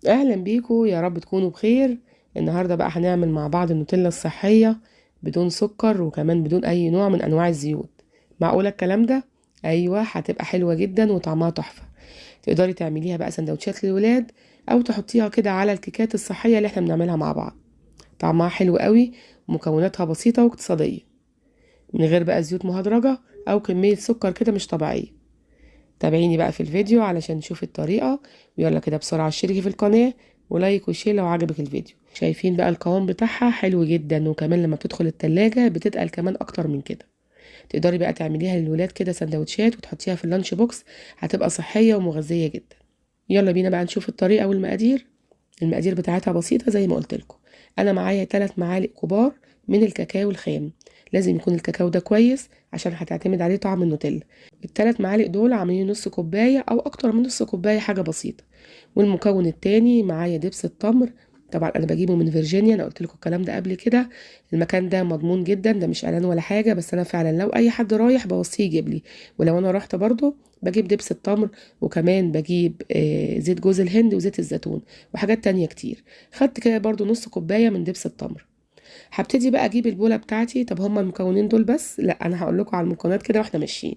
اهلا بيكم، يا رب تكونوا بخير. النهارده بقى هنعمل مع بعض النوتيلا الصحيه بدون سكر وكمان بدون اي نوع من انواع الزيوت. معقوله الكلام ده؟ ايوه، هتبقى حلوه جدا وطعمها تحفه. تقدري تعمليها بقى سندوتشات للولاد او تحطيها كده على الكيكات الصحيه اللي احنا بنعملها مع بعض. طعمها حلو قوي ومكوناتها بسيطه واقتصاديه، من غير بقى زيوت مهدرجه او كميه سكر كده مش طبيعيه. تابعيني بقى في الفيديو علشان نشوف الطريقة. ويلا كده بسرعة اشتركي في القناة ولايك وشير لو عجبك الفيديو. شايفين بقى القوام بتاعها حلو جدا، وكمان لما بتدخل التلاجة بتتقل كمان اكتر من كده. تقدري بقى تعمليها للولاد كده سندوتشات وتحطيها في اللانش بوكس، هتبقى صحية ومغذية جدا. يلا بينا بقى نشوف الطريقة والمقادير. المقادير بتاعتها بسيطة زي ما قلت لكم. انا معايا 3 معالق كبار من الكاكاو الخام. لازم يكون الكاكاو ده كويس عشان هتعتمد عليه طعم النوتيلا. ال3 معالق دول عاملين نص كوباية او اكتر من نص كوباية، حاجة بسيطة. والمكون التاني معايا دبس التمر. طبعا انا بجيبه من فيرجينيا، انا قلت لكم الكلام ده قبل كده. المكان ده مضمون جدا، ده مش اعلان ولا حاجه، بس انا فعلا لو اي حد رايح بوصيه يجيب لي. ولو انا رحت برضه بجيب دبس التمر، وكمان بجيب زيت جوز الهند وزيت الزيتون وحاجات تانية كتير. خدت كده برضه نص كوبايه من دبس التمر. هبتدي بقى اجيب البوله بتاعتي. طب هما المكونين دول بس؟ لا، انا هقول لكم على المكونات كده واحنا ماشيين.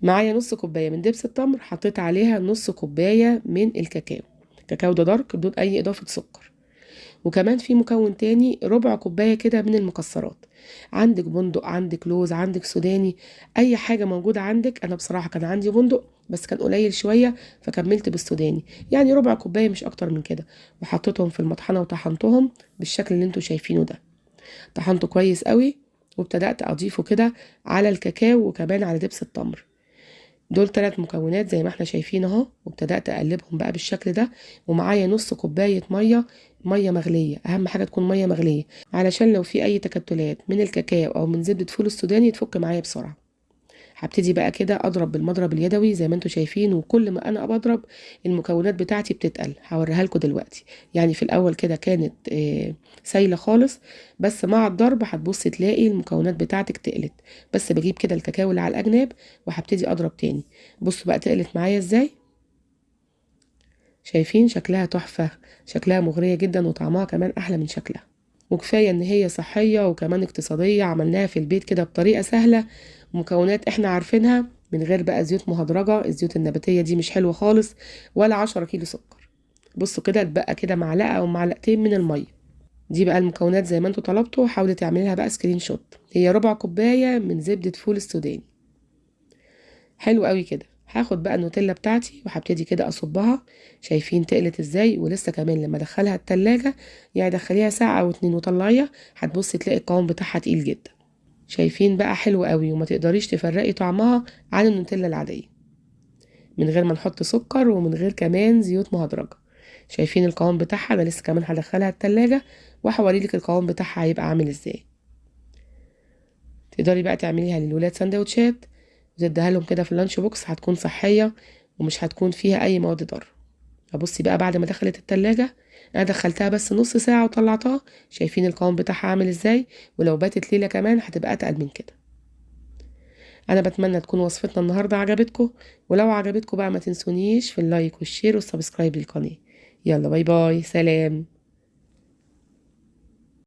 معايا نص كوبايه من دبس التمر، حطيت عليها نص كوبايه من الكاكاو. الكاكاو ده دارك بدون اي اضافه سكر. وكمان في مكون تاني ربع كوبايه كده من المكسرات. عندك بندق، عندك لوز، عندك سوداني، اي حاجه موجوده عندك. انا بصراحه كان عندي بندق بس كان قليل شويه فكملت بالسوداني، يعني ربع كوبايه مش اكتر من كده. وحطيتهم في المطحنه وطحنتهم بالشكل اللي انتوا شايفينه ده. طحنته كويس قوي وابتدأت أضيفه كده على الكاكاو وكمان على دبس التمر. دول 3 مكونات زي ما احنا شايفين اهو، وابتدأت اقلبهم بقى بالشكل ده. ومعايا نص كوباية مية مغلية. اهم حاجة تكون مية مغلية علشان لو في اي تكتلات من الكاكاو او من زبدة فول السوداني تفك معايا بسرعة. هبتدي بقى كده اضرب بالمضرب اليدوي زي ما انتوا شايفين، وكل ما انا بضرب المكونات بتاعتي بتتقل. هوريها لكم دلوقتي. يعني في الاول كده كانت سايله خالص، بس مع الضرب هتبصي تلاقي المكونات بتاعتك تقلت. بس بجيب كده الكاكاو اللي على الاجناب وهبتدي اضرب تاني. بصوا بقى تقلت معايا ازاي. شايفين شكلها تحفه، شكلها مغريه جدا وطعمها كمان احلى من شكلها. وكفاية ان هي صحية وكمان اقتصادية، عملناها في البيت كده بطريقة سهلة. ومكونات احنا عارفينها، من غير بقى زيوت مهدرجة. الزيوت النباتية دي مش حلوة خالص، ولا 10 كيلو سكر. بصوا كده اتبقى كده معلقة او معلقتين من المية. دي بقى المكونات زي ما انتوا طلبتوا. حاولي تعملي لها بقى سكرين شوت. هي ربع كوباية من زبدة فول السوداني. حلو قوي كده. هاخد بقى النوتيلا بتاعتي وهبتدي كده اصبها. شايفين تقلت ازاي؟ ولسه كمان لما ادخلها التلاجة، يعني دخليها ساعة او 2 وطلعيها، هتبصي تلاقي القوام بتاعها تقيل جدا. شايفين بقى حلو قوي، وما تقدريش تفرقي طعمها عن النوتيلا العادية، من غير ما نحط سكر ومن غير كمان زيوت مهدرجة. شايفين القوام بتاعها؟ انا لسه كمان هدخلها التلاجة وهوريلك القوام بتاعها هيبقى عامل ازاي. تقدري بقى تعمليها للولاد سندوتشات وتديها لهم كده في اللانش بوكس. هتكون صحية ومش هتكون فيها اي مواد ضاره. ابصي بقى بعد ما دخلت التلاجة، انا دخلتها بس نص ساعة وطلعتها. شايفين القوام بتاعها عامل ازاي؟ ولو باتت ليلة كمان هتبقى اتقل من كده. انا بتمنى تكون وصفتنا النهاردة عجبتكم. ولو عجبتكم بقى ما تنسونيش في اللايك والشير والسبسكرايب للقناة. يلا باي باي، سلام.